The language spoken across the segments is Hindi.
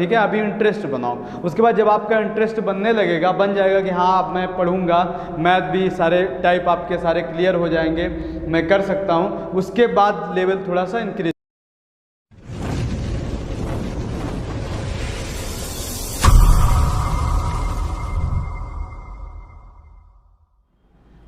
ठीक है। अभी इंटरेस्ट बनाओ, उसके बाद जब आपका इंटरेस्ट बनने लगेगा, बन जाएगा कि हाँ अब मैं पढ़ूंगा, मैथ भी सारे टाइप आपके सारे क्लियर हो जाएंगे, मैं कर सकता हूँ, उसके बाद लेवल थोड़ा सा इंक्रीज।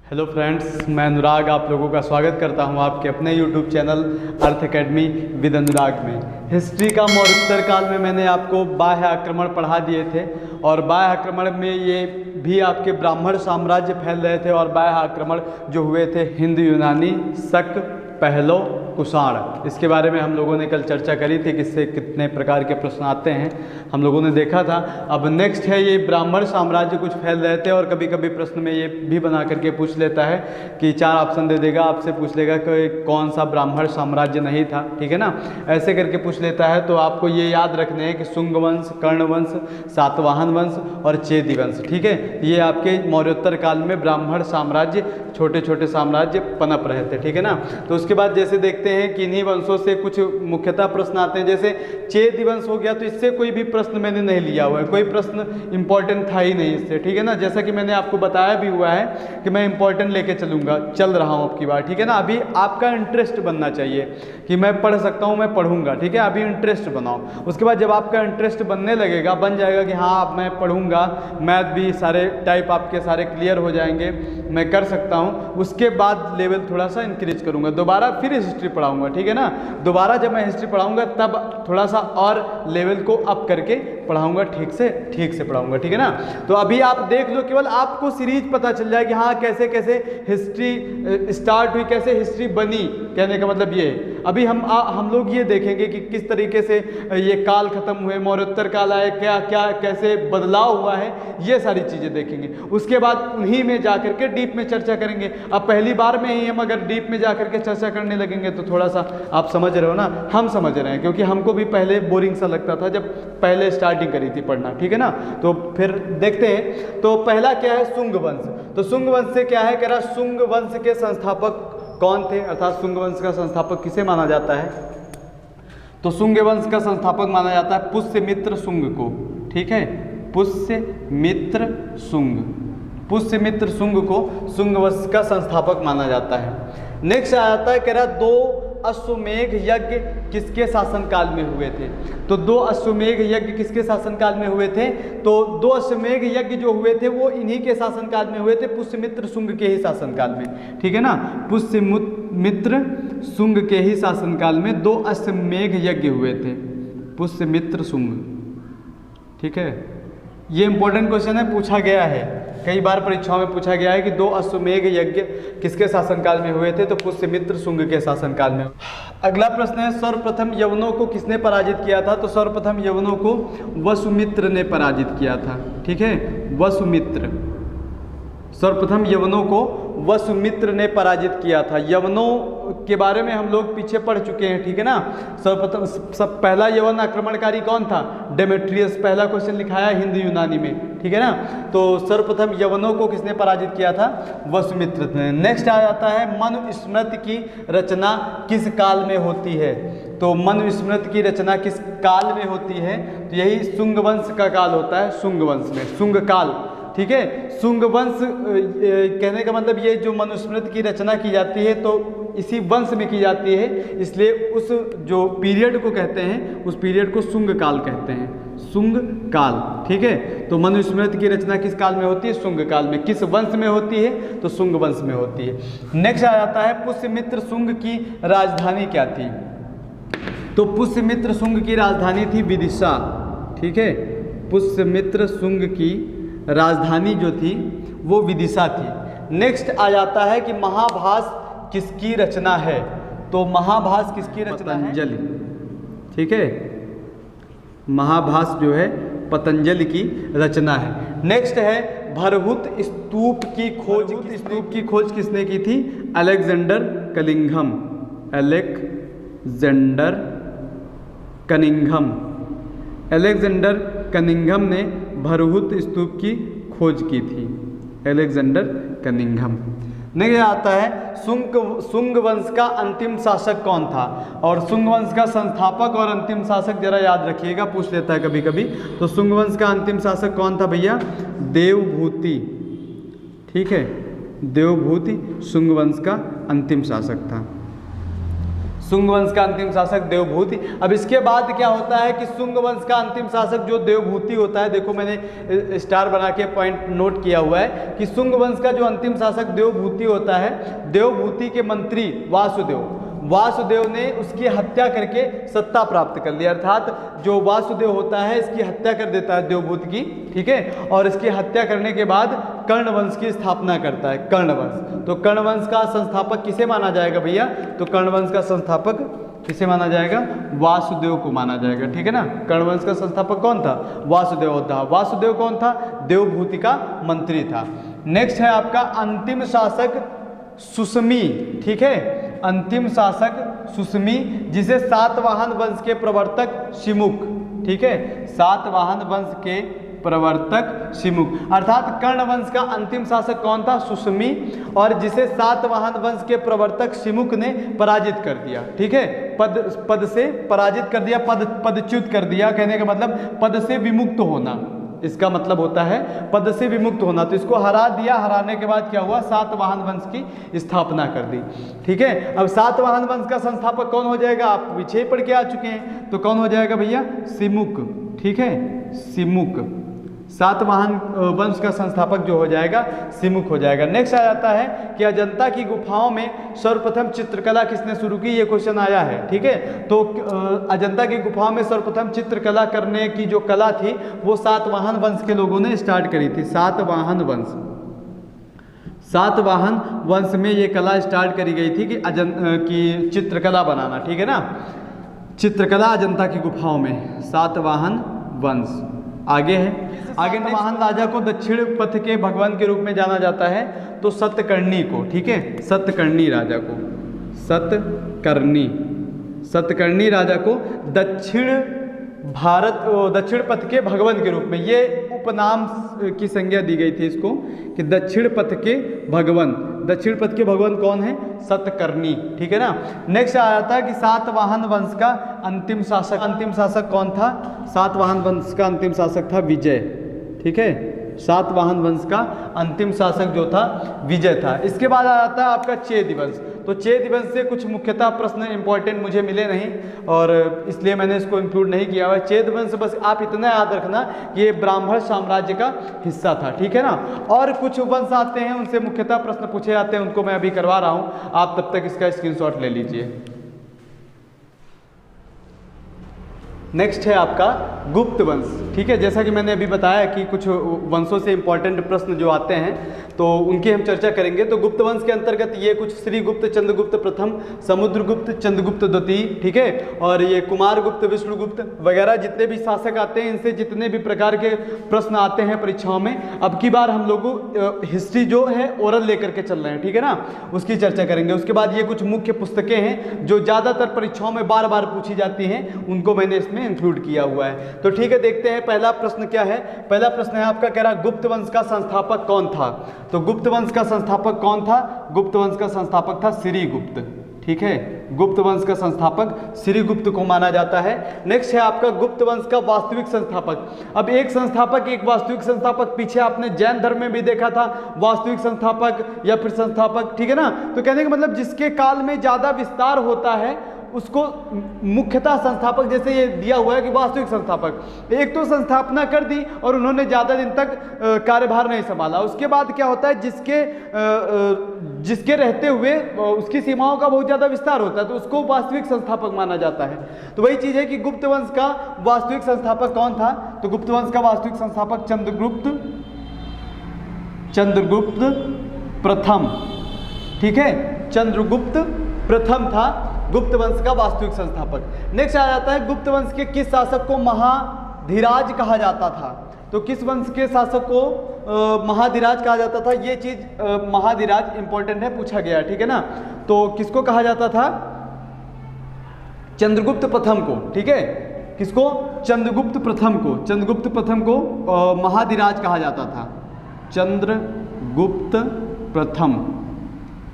हेलो फ्रेंड्स, मैं अनुराग आप लोगों का स्वागत करता हूं आपके अपने YouTube channel Arth academy with Anurag में। हिस्ट्री का मौर्योत्तर काल में मैंने आपको बाह्य आक्रमण पढ़ा दिए थे और बाह्य आक्रमण में ये भी आपके ब्राह्मण साम्राज्य फैल रहे थे और बाह्य आक्रमण जो हुए थे हिंद यूनानी, शक, पहलो, कुषाण, इसके बारे में हम लोगों ने कल चर्चा करी थी कि इससे कितने प्रकार के प्रश्न आते हैं, हम लोगों ने देखा था। अब नेक्स्ट है ये ब्राह्मण साम्राज्य कुछ फैल रहे थे और कभी कभी प्रश्न में ये भी बना करके पूछ लेता है कि 4 ऑप्शन दे देगा, आपसे पूछ लेगा कि कौन सा ब्राह्मण साम्राज्य नहीं था, ठीक है ना, ऐसे करके पूछ लेता है। तो आपको ये याद रखने हैं कि शुंग वंश, कर्ण वंश, सातवाहन वंश और चेदी वंश, ठीक है, ये आपके मौर्योत्तर काल में ब्राह्मण साम्राज्य, छोटे छोटे साम्राज्य पनप रहे थे, ठीक है ना। तो उसके बाद जैसे देखते हैं कि इन्हीं वंशों से कुछ मुख्यतः प्रश्न आते हैं, जैसे चेदी वंश हो गया, तो इससे कोई भी प्रश्न मैंने नहीं लिया हुआ है, कोई प्रश्न इंपॉर्टेंट था ही नहीं इससे, ठीक है ना। जैसा कि मैंने आपको बताया भी हुआ है कि मैं इंपॉर्टेंट लेके चल रहा हूँ अब की बार, ठीक है ना। अभी आपका इंटरेस्ट बनना चाहिए कि मैं पढ़ सकता हूँ, मैं पढ़ूंगा, ठीक है। अभी इंटरेस्ट बनाओ, उसके बाद जब आपका इंटरेस्ट बनने लगेगा, बन जाएगा कि हाँ अब मैं पढ़ूंगा, मैथ भी सारे टाइप आपके सारे क्लियर हो जाएंगे, मैं कर सकता हूँ, उसके बाद लेवल थोड़ा सा इंक्रीज करूँगा, दोबारा फिर हिस्ट्री पढ़ाऊँगा, ठीक है ना। दोबारा जब मैं हिस्ट्री पढ़ाऊँगा तब थोड़ा सा और लेवल को अप करके पढ़ाऊँगा, ठीक से पढ़ाऊँगा, ठीक है ना। तो अभी आप देख लो, केवल आपको सीरीज पता चल जाए कि हाँ कैसे कैसे हिस्ट्री स्टार्ट हुई, कैसे हिस्ट्री बनी, कहने का मतलब ये है। अभी हम लोग ये देखेंगे कि किस तरीके से ये काल खत्म हुए, मौर्योत्तर काल आए, क्या क्या कैसे बदलाव हुआ है, ये सारी चीज़ें देखेंगे। उसके बाद उन्हीं में जाकर के डीप में चर्चा करेंगे। अब पहली बार में ही हम अगर डीप में जाकर के चर्चा करने लगेंगे तो थोड़ा सा आप समझ रहे हो ना, हम समझ रहे हैं, क्योंकि हमको भी पहले बोरिंग सा लगता था जब पहले स्टार्टिंग करी थी पढ़ना, ठीक है ना। तो फिर देखते हैं। तो पहला क्या है, शुंग वंश। तो शुंग वंश से क्या है, कह रहा शुंग वंश के संस्थापक कौन थे, अर्थात शुंग वंश का संस्थापक किसे माना जाता है। तो शुंग वंश का संस्थापक माना जाता है पुष्यमित्र शुंग को, ठीक है, पुष्यमित्र शुंग, पुष्यमित्र शुंग को शुंग वंश का संस्थापक माना जाता है। नेक्स्ट आ जाता है, कह रहा 2 अश्वमेघ यज्ञ किसके शासनकाल में हुए थे। तो 2 अश्वमेघ यज्ञ किसके शासनकाल में हुए थे, तो 2 अश्वमेघ यज्ञ जो हुए थे वो इन्हीं के शासनकाल में हुए थे, पुष्यमित्र शुंग के ही शासनकाल में, ठीक है ना। पुष्यमित्र शुंग के ही शासनकाल में 2 अश्वमेघ यज्ञ हुए थे, पुष्यमित्र शुंग, ठीक है। ये इंपॉर्टेंट क्वेश्चन है, पूछा गया है कई बार परीक्षाओं में, पूछा गया है कि 2 अश्वमेघ यज्ञ किसके शासनकाल में हुए थे, तो पुष्यमित्र शुंग के शासनकाल में। अगला प्रश्न है, सर्वप्रथम यवनों को किसने पराजित किया था। तो सर्वप्रथम यवनों को वसुमित्र ने पराजित किया था, ठीक है, वसुमित्र, सर्वप्रथम यवनों को वसुमित्र ने पराजित किया था। यवनों के बारे में हम लोग पीछे पढ़ चुके हैं, ठीक है ना। सर्वप्रथम पहला यवन आक्रमणकारी कौन था, डेमेट्रियस, पहला क्वेश्चन लिखाया हिंद यूनानी में, ठीक है ना। तो सर्वप्रथम यवनों को किसने पराजित किया था, वसुमित्र ने। नेक्स्ट आ जाता है, मनुस्मृति की रचना किस काल में होती है। तो मनुस्मृति की रचना किस काल में होती है, तो यही शुंग वंश का काल होता है, शुंग वंश में, शुंग काल, ठीक है। शुंग वंश कहने का मतलब ये जो मनुस्मृति की रचना की जाती है तो इसी वंश में की जाती है, इसलिए उस जो पीरियड को कहते हैं उस पीरियड को शुंग काल कहते हैं, शुंग काल, ठीक है। तो मनुस्मृति की रचना किस काल में होती है, शुंग काल में। किस वंश में होती है, तो शुंग वंश में होती है। नेक्स्ट आ जाता है, पुष्यमित्र शुंग की राजधानी क्या थी। तो पुष्यमित्र शुंग की राजधानी थी विदिशा, ठीक है, पुष्यमित्र शुंग की राजधानी जो थी वो विदिशा थी। नेक्स्ट आ जाता है कि महाभास किसकी रचना है। तो महाभास किसकी रचना है, पतंजलि, ठीक है, महाभास जो है पतंजलि की रचना है। नेक्स्ट है भरहुत स्तूप की खोज, स्तूप की खोज किसने की थी, Alexander Cunningham, Alexander Cunningham, Alexander Cunningham ने भरहुत स्तूप की खोज की थी, अलेक्जेंडर कनिंघम। नहीं आता है शुंग वंश का अंतिम शासक कौन था, और शुंग वंश का संस्थापक और अंतिम शासक जरा याद रखिएगा, पूछ लेता है कभी कभी। तो शुंग वंश का अंतिम शासक कौन था भैया? देवभूति। ठीक है, देवभूति शुंग वंश का अंतिम शासक था। शुंग वंश का अंतिम शासक देवभूति। अब इसके बाद क्या होता है कि शुंग वंश का अंतिम शासक जो देवभूति होता है, देखो मैंने स्टार बना के पॉइंट नोट किया हुआ है कि शुंग वंश का जो अंतिम शासक देवभूति होता है, देवभूति के मंत्री वासुदेव ने उसकी हत्या करके सत्ता प्राप्त कर ली। अर्थात जो वासुदेव होता है इसकी हत्या कर देता है देवभूति की, ठीक है, और इसकी हत्या करने के बाद कर्ण वंश की स्थापना करता है, कर्ण वंश। तो कर्ण वंश का संस्थापक किसे माना जाएगा भैया? तो कर्ण वंश का संस्थापक किसे माना जाएगा? वासुदेव को माना जाएगा, ठीक है ना। कर्ण वंश का संस्थापक कौन था? वासुदेव था। वासुदेव कौन था? देवभूति का मंत्री था। नेक्स्ट है आपका अंतिम शासक सुसमी, ठीक है, अंतिम शासक सुसमी, जिसे सातवाहन वंश के प्रवर्तक शिमुख, ठीक है, सातवाहन वंश के प्रवर्तक शिमुख। अर्थात कर्ण वंश का अंतिम शासक कौन था? सुसमी, और जिसे सातवाहन वंश के प्रवर्तक शिमुख ने पराजित कर दिया, ठीक है, पद से पराजित कर दिया, पदच्युत कर दिया। कहने का मतलब पद से विमुक्त होना, इसका मतलब होता है पद से विमुक्त होना। तो इसको हरा दिया, हराने के बाद क्या हुआ? सातवाहन वंश की स्थापना कर दी, ठीक है। अब सातवाहन वंश का संस्थापक कौन हो जाएगा? आप पीछे ही पढ़ के आ चुके हैं, तो कौन हो जाएगा भैया? शिमुख, ठीक है, शिमुख। सातवाहन वंश का संस्थापक जो हो जाएगा शिमुख हो जाएगा। नेक्स्ट आ जाता है कि अजंता की गुफाओं में सर्वप्रथम चित्रकला किसने शुरू की? ये क्वेश्चन आया है, ठीक है। तो अजंता की गुफाओं में सर्वप्रथम चित्रकला करने की जो कला थी वो सातवाहन वंश के लोगों ने स्टार्ट करी थी। सातवाहन वंश में ये कला स्टार्ट करी गई थी कि चित्रकला बनाना, ठीक है ना। चित्रकला अजंता की गुफाओं में, सातवाहन वंश। आगे है, आगे सातवाहन राजा को दक्षिण पथ के भगवान के रूप में जाना जाता है, तो सतकर्णी को, ठीक है, सतकर्णी राजा को, सतकर्णी राजा को दक्षिण पथ के भगवान के रूप में, ये उपनाम की संज्ञा दी गई थी इसको कि दक्षिण पथ के भगवान। दक्षिण पथ के भगवान कौन है? सतकर्णी, ठीक है ना। नेक्स्ट आ जाता है कि सातवाहन वंश का अंतिम शासक कौन था? सातवाहन वंश का अंतिम शासक था विजय, ठीक है। सातवाहन वंश का अंतिम शासक जो था विजय था। इसके बाद आ जाता है आपका चेद वंश। तो चेद वंश से कुछ मुख्यतः प्रश्न इंपॉर्टेंट मुझे मिले नहीं और इसलिए मैंने इसको इंक्लूड नहीं किया हुआ। चेद वंश बस आप इतना याद रखना कि ये ब्राह्मण साम्राज्य का हिस्सा था, ठीक है ना। और कुछ वंश आते हैं उनसे मुख्यतः प्रश्न पूछे जाते हैं, उनको मैं अभी करवा रहा हूँ, आप तब तक इसका स्क्रीनशॉट ले लीजिए। नेक्स्ट है आपका गुप्त वंश, ठीक है। जैसा कि मैंने अभी बताया कि कुछ वंशों से इंपॉर्टेंट प्रश्न जो आते हैं तो उनकी हम चर्चा करेंगे। तो गुप्त वंश के अंतर्गत ये कुछ श्रीगुप्त, चंद्रगुप्त प्रथम, समुद्रगुप्त, चंद्रगुप्त द्वितीय, ठीक है, और ये कुमारगुप्त, विष्णुगुप्त वगैरह जितने भी शासक आते हैं, इनसे जितने भी प्रकार के प्रश्न आते हैं परीक्षाओं में। अब की बार हम लोग हिस्ट्री जो है ओरल लेकर के चल रहे हैं, ठीक है ना, उसकी चर्चा करेंगे। उसके बाद ये कुछ मुख्य पुस्तकें हैं जो ज़्यादातर परीक्षाओं में बार बार पूछी जाती हैं, उनको मैंने इसमें इंक्लूड किया हुआ है। तो ठीक है, देखते हैं पहला प्रश्न क्या है। पहला प्रश्न है आपका, कह रहा गुप्त वंश का संस्थापक कौन था। तो गुप्त वंश का संस्थापक कौन था? गुप्त वंश का संस्थापक था श्रीगुप्त, ठीक है। गुप्त वंश का संस्थापक श्रीगुप्त को माना जाता है। नेक्स्ट है आपका गुप्त वंश का वास्तविक संस्थापक। अब एक संस्थापक, एक वास्तविक संस्थापक, पीछे आपने जैन धर्म में भी देखा था वास्तविक संस्थापक या फिर संस्थापक, ठीक है ना। तो कहने का मतलब जिसके काल में ज्यादा विस्तार होता है उसको मुख्यतः संस्थापक, जैसे ये दिया हुआ है कि वास्तविक संस्थापक। एक तो संस्थापना कर दी और उन्होंने ज़्यादा दिन तक कार्यभार नहीं संभाला, उसके बाद क्या होता है जिसके रहते हुए उसकी सीमाओं का बहुत ज़्यादा विस्तार होता है, तो उसको वास्तविक संस्थापक माना जाता है। तो वही चीज़ है कि गुप्त वंश का वास्तविक संस्थापक कौन था। तो गुप्त वंश का वास्तविक संस्थापक चंद्रगुप्त प्रथम, ठीक है, चंद्रगुप्त प्रथम था गुप्त वंश का वास्तविक संस्थापक। नेक्स्ट आ जाता है गुप्त वंश के किस शासक को महाधिराज कहा जाता था। तो किस वंश के शासक को महाधिराज कहा जाता था। ये चीज महाधिराज इंपॉर्टेंट है, पूछा गया, ठीक है ना। तो किसको कहा जाता था? चंद्रगुप्त प्रथम को, ठीक है। किसको? चंद्रगुप्त प्रथम को। चंद्रगुप्त प्रथम को महाधिराज कहा जाता था। चंद्रगुप्त प्रथम,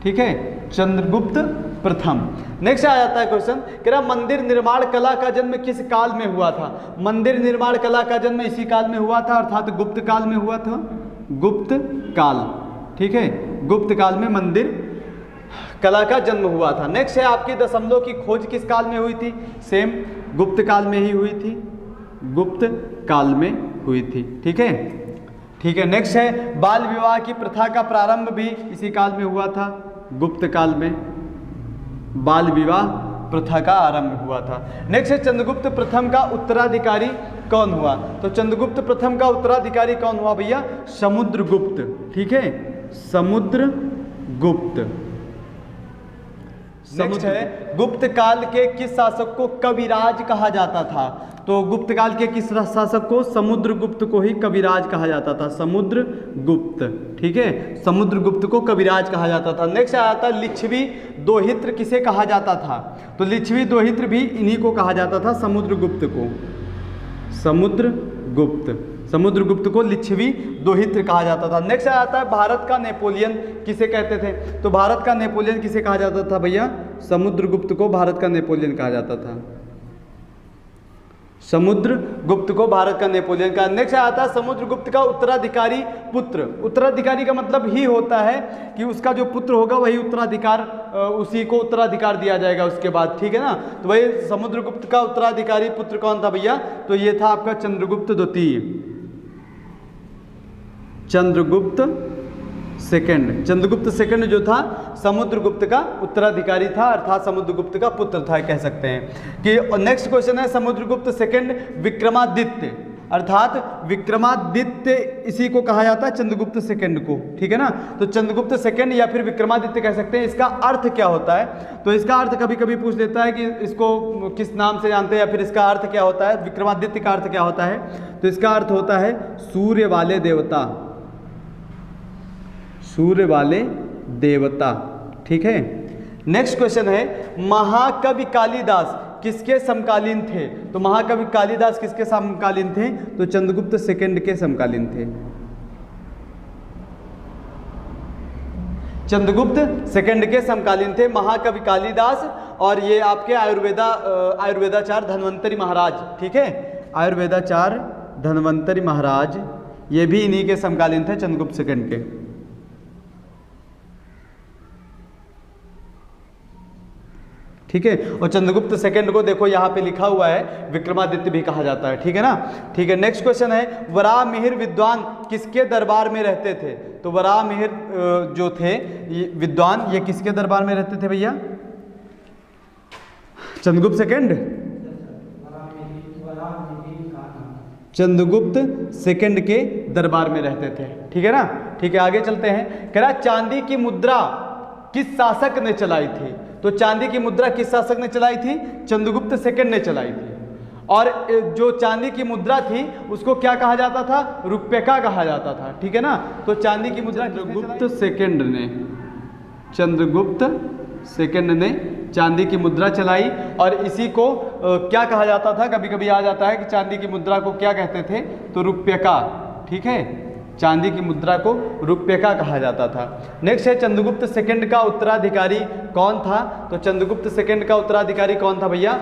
ठीक है, चंद्रगुप्त प्रथम। नेक्स्ट आ जाता है क्वेश्चन, कह रहा मंदिर निर्माण कला का जन्म किस काल में हुआ था? मंदिर निर्माण कला का जन्म इसी काल में हुआ था, अर्थात गुप्त काल में हुआ था, गुप्त काल। ठीक है, गुप्त काल में मंदिर कला का जन्म हुआ था। नेक्स्ट है आपकी दशमलव की खोज किस काल में हुई थी? सेम गुप्त काल में ही हुई थी, गुप्त काल में हुई थी। ठीक है, ठीक है। नेक्स्ट है बाल विवाह की प्रथा का प्रारंभ भी इसी काल में हुआ था, गुप्त काल में बाल विवाह प्रथा का आरंभ हुआ था। नेक्स्ट है चंद्रगुप्त प्रथम का उत्तराधिकारी कौन हुआ? तो चंद्रगुप्त प्रथम का उत्तराधिकारी कौन हुआ भैया? समुद्रगुप्त। ठीक है, समुद्रगुप्त। नेक्स्ट है गुप्त काल के किस शासक को कविराज कहा जाता था? तो गुप्त काल के किस शासक को? समुद्रगुप्त को ही कविराज कहा जाता था, समुद्रगुप्त। ठीक है, समुद्रगुप्त को कविराज कहा जाता था। नेक्स्ट आया था लिच्छवी दोहित्र किसे कहा जाता था? तो लिच्छवी दोहित्र भी इन्हीं को कहा जाता था, समुद्रगुप्त को, समुद्रगुप्त। समुद्रगुप्त को लिच्छवी दोहित्र कहा जाता था। नेक्स्ट आता है भारत का नेपोलियन किसे कहते थे? तो भारत का नेपोलियन किसे कहा जाता था भैया? समुद्रगुप्त को भारत का नेपोलियन कहा जाता था, समुद्रगुप्त को भारत का नेपोलियन का। नेक्स्ट आता है समुद्रगुप्त का उत्तराधिकारी पुत्र। उत्तराधिकारी का मतलब ही होता है कि उसका जो पुत्र होगा वही उत्तराधिकार, उसी को उत्तराधिकार दिया जाएगा उसके बाद। ठीक है ना, तो वही समुद्रगुप्त का उत्तराधिकारी पुत्र कौन था भैया? तो ये था आपका चंद्रगुप्त द्वितीय, चंद्रगुप्त सेकंड। चंद्रगुप्त सेकंड जो था समुद्रगुप्त का उत्तराधिकारी था, अर्थात समुद्रगुप्त का पुत्र था, कह सकते हैं कि। नेक्स्ट क्वेश्चन है समुद्रगुप्त सेकंड विक्रमादित्य, अर्थात विक्रमादित्य इसी को कहा जाता है चंद्रगुप्त सेकंड को। ठीक है ना, तो चंद्रगुप्त सेकंड या फिर विक्रमादित्य कह सकते हैं। इसका अर्थ क्या होता है? तो इसका अर्थ कभी कभी पूछ लेता है कि इसको किस नाम से जानते हैं, या फिर इसका अर्थ क्या होता है, विक्रमादित्य का अर्थ क्या होता है? तो इसका अर्थ होता है सूर्य वाले देवता, सूर्य वाले देवता। ठीक है, नेक्स्ट क्वेश्चन है महाकवि कालिदास किसके समकालीन थे? तो महाकवि कालिदास किसके समकालीन थे? तो चंद्रगुप्त सेकंड के समकालीन थे, चंद्रगुप्त सेकंड के समकालीन थे महाकवि कालिदास। और ये आपके आयुर्वेदाचार्य धन्वंतरी महाराज। ठीक है, आयुर्वेदाचार्य धन्वंतरी महाराज ये भी इन्हीं के समकालीन थे, चंद्रगुप्त सेकंड के। ठीक है, और चंद्रगुप्त सेकंड को देखो यहाँ पे लिखा हुआ है विक्रमादित्य भी कहा जाता है। ठीक है ना, ठीक है। नेक्स्ट क्वेश्चन है वराहमिहिर विद्वान किसके दरबार में रहते थे? तो वराहमिहिर जो थे ये विद्वान, ये किसके दरबार में रहते थे भैया? चंद्रगुप्त सेकंड, चंद्रगुप्त सेकंड के दरबार में रहते थे। ठीक है ना, ठीक है। आगे चलते हैं, कह रहा चांदी की मुद्रा किस शासक ने चलाई थी? तो चांदी की मुद्रा किस शासक ने चलाई थी? चंद्रगुप्त सेकंड ने चलाई थी। और जो चांदी की मुद्रा थी उसको क्या कहा जाता था? रुपयका कहा जाता था। ठीक है ना, तो चांदी की मुद्रा चंद्रगुप्त सेकंड ने, चंद्रगुप्त सेकंड ने चांदी की मुद्रा चलाई। और इसी को क्या कहा जाता था? कभी कभी आ जाता है कि चांदी की मुद्रा को क्या कहते थे? तो रुपयका। ठीक है, चांदी की मुद्रा को रुपयका कहा जाता था। नेक्स्ट है चंद्रगुप्त सेकंड का उत्तराधिकारी कौन था? तो चंद्रगुप्त सेकंड का उत्तराधिकारी कौन था भैया?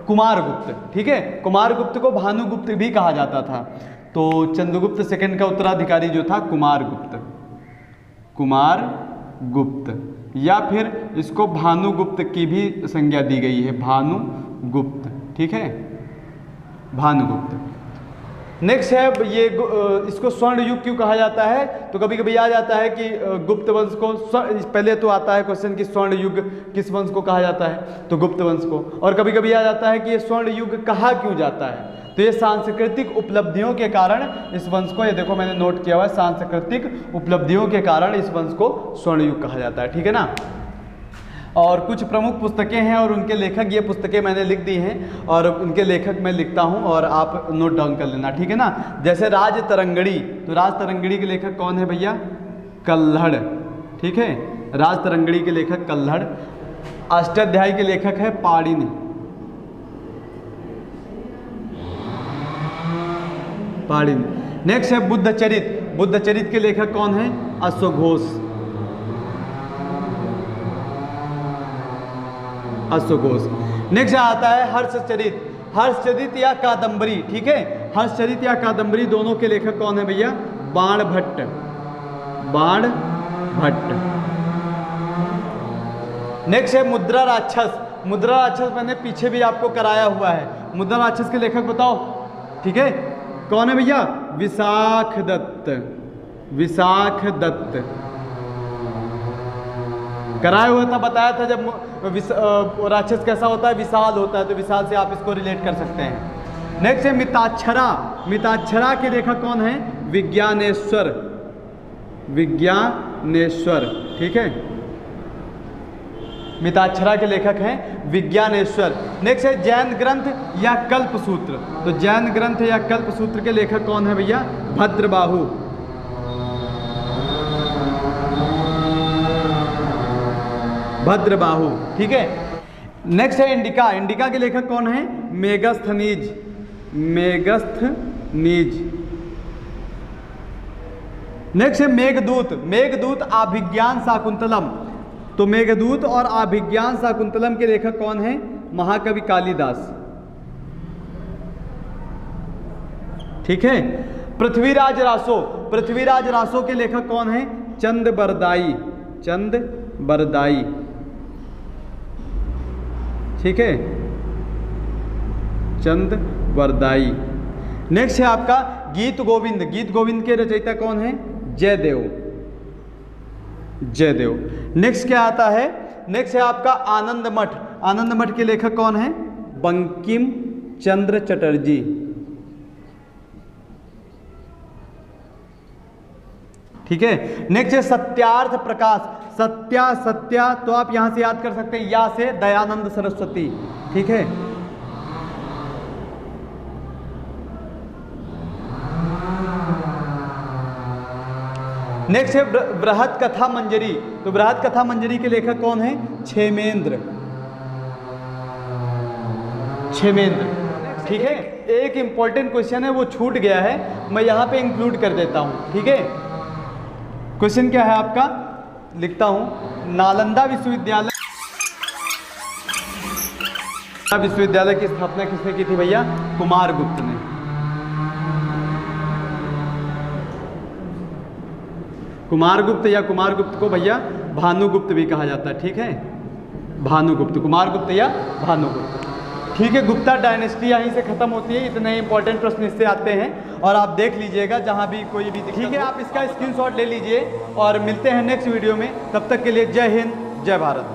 कुमारगुप्त। ठीक है, कुमारगुप्त को भानुगुप्त भी कहा जाता था। तो चंद्रगुप्त सेकंड का उत्तराधिकारी जो था कुमारगुप्त, कुमारगुप्त, या फिर इसको भानुगुप्त की भी संज्ञा दी गई है, भानुगुप्त। ठीक है, भानुगुप्त। नेक्स्ट है ये इसको स्वर्ण युग क्यों कहा जाता है? तो कभी कभी आ जाता है कि गुप्त वंश को, पहले तो आता है क्वेश्चन कि स्वर्ण युग किस वंश को कहा जाता है? तो गुप्त वंश को। और कभी कभी आ जाता है कि ये स्वर्ण युग कहा क्यों जाता है? तो ये सांस्कृतिक उपलब्धियों के कारण इस वंश को, ये देखो मैंने नोट किया हुआ है, सांस्कृतिक उपलब्धियों के कारण इस वंश को स्वर्ण युग कहा जाता है। ठीक है ना, और कुछ प्रमुख पुस्तकें हैं और उनके लेखक, ये पुस्तकें मैंने लिख दी हैं और उनके लेखक मैं लिखता हूं और आप नोट डाउन कर लेना। ठीक है ना, जैसे राज तरंगड़ी, तो राज तरंगड़ी के लेखक कौन है भैया? कल्हड़। ठीक है, राज तरंगड़ी के लेखक कल्हड़। अष्टाध्यायी के लेखक है पाणिनि, पाणिनि। नेक्स्ट है बुद्धचरित, बुद्धचरित के लेखक कौन है? अश्वघोष, अश्वघोष। नेक्स्ट आता है हर्षचरित। हर्षचरित या कादंबरी, ठीक है, हर्षचरित या कादंबरी दोनों के लेखक कौन है भैया? बाणभट्ट। बाणभट्ट। नेक्स्ट है मुद्रा राक्षस। मुद्रा राक्षस मैंने पीछे भी आपको कराया हुआ है। मुद्रा राक्षस के लेखक बताओ, ठीक है, कौन है भैया? विशाख दत्त। विशाख दत्त कराया हुआ था, बताया था जब राक्षस कैसा होता है? विशाल होता है, तो विशाल से आप इसको रिलेट कर सकते हैं। नेक्स्ट है मिताक्षरा। मिताक्षरा के लेखक कौन है? विज्ञानेश्वर। विज्ञानेश्वर, ठीक है, मिताक्षरा के लेखक हैं विज्ञानेश्वर। नेक्स्ट है जैन ग्रंथ या कल्पसूत्र। तो जैन ग्रंथ या कल्पसूत्र के लेखक कौन है भैया? भद्रबाहु। भद्रबाहु, ठीक है। नेक्स्ट है इंडिका। इंडिका के लेखक कौन है? मेगस्थनीज। मेगस्थनीज। नेक्स्ट है मेघदूत। मेघदूत अभिज्ञान शाकुंतलम। तो मेघदूत और अभिज्ञान शाकुंतलम के लेखक कौन है? महाकवि कालिदास, ठीक है। पृथ्वीराज रासो। पृथ्वीराज रासो के लेखक कौन है? चंदबरदाई। चंदबरदाई, ठीक है, चंदबरदाई। नेक्स्ट है आपका गीत गोविंद। गीत गोविंद के रचयिता कौन है? जयदेव। जयदेव। नेक्स्ट क्या आता है? नेक्स्ट है आपका आनंद मठ। आनंद मठ के लेखक कौन है? बंकिम चंद्र चटर्जी, ठीक है। नेक्स्ट है सत्यार्थ प्रकाश। सत्या तो आप यहां से याद कर सकते हैं, या से दयानंद सरस्वती, ठीक है। नेक्स्ट है बृहत कथा मंजरी। तो बृहत कथा मंजरी के लेखक कौन है? क्षेमेंद्र। क्षेमेंद्र, ठीक है। एक इंपॉर्टेंट क्वेश्चन है, वो छूट गया है, मैं यहां पे इंक्लूड कर देता हूं, ठीक है। क्वेश्चन क्या है आपका? लिखता हूं, नालंदा विश्वविद्यालय विश्वविद्यालय की स्थापना किसने की थी भैया? कुमारगुप्त ने। कुमारगुप्त या कुमारगुप्त को भैया भानुगुप्त भी कहा जाता है, ठीक है, भानुगुप्त, कुमारगुप्त या भानुगुप्त, ठीक है। गुप्ता डायनेस्टी यहीं से खत्म होती है। इतने इंपॉर्टेंट प्रश्न इससे आते हैं और आप देख लीजिएगा जहां भी कोई भी, ठीक है। आप इसका स्क्रीनशॉट ले लीजिए और मिलते हैं नेक्स्ट वीडियो में। तब तक के लिए जय हिंद, जय भारत।